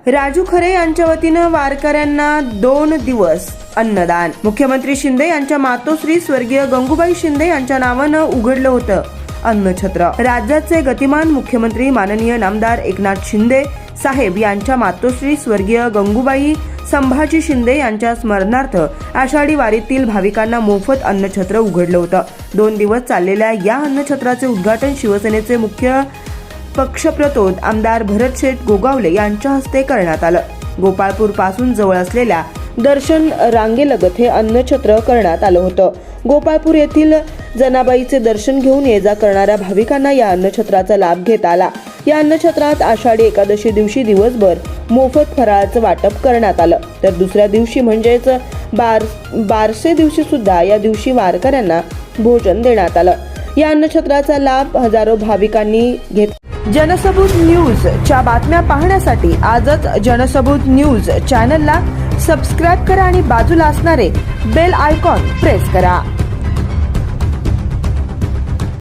राजू खरे यांच्या वतीनं वारकऱ्यांना 2 दिवस अन्नदान। मुख्यमंत्री शिंदे यांच्या मातोश्री स्वर्गीय गंगूबाई शिंदे यांच्या नावानं उघडलं होतं अन्नछत्र। राज्याचे गतिमान मुख्यमंत्री माननीय नामदार एकनाथ शिंदे साहेब यांच्या मातोश्री स्वर्गीय गंगूबाई संभाजी शिंदे यांच्या स्मरणार्थ आषाढी वारीतील भाविकांना मोफत अन्नछत्र उघडलं होतं। 2 दिवस चाललेल्या या अन्नछत्राचे उद्घाटन शिवसेनेचे मुख्य पक्षप्रतोद आमदार भरतशेठ गोगावले यांच्या हस्ते करण्यात आलं। गोपाळपूर पासून जवळ असलेल्या दर्शन रांगेलगत हे अन्नछत्र करण्यात आलं होतं। गोपाळपूर येथील जनाबाईचे दर्शन घेऊन ये जा करणाऱ्या भाविकांना या अन्नछत्राचा लाभ घेता आला। या अन्नछत्रात आषाढी एकादशी दिवशी दिवसभर मोफत फराळाचं वाटप करण्यात आलं, तर दुसऱ्या दिवशी म्हणजेच बारसे दिवशी सुद्धा या दिवशी वारकऱ्यांना भोजन देण्यात आलं। या अन्नछत्राचा लाभ हजारो भाविकांनी घेतला। जनसबूत न्यूज च्या बातम्या पाहण्यासाठी आजच जनसबूत न्यूज चॅनलला सबस्क्राइब करा आणि बाजूला असणारे बेल आयकॉन प्रेस करा।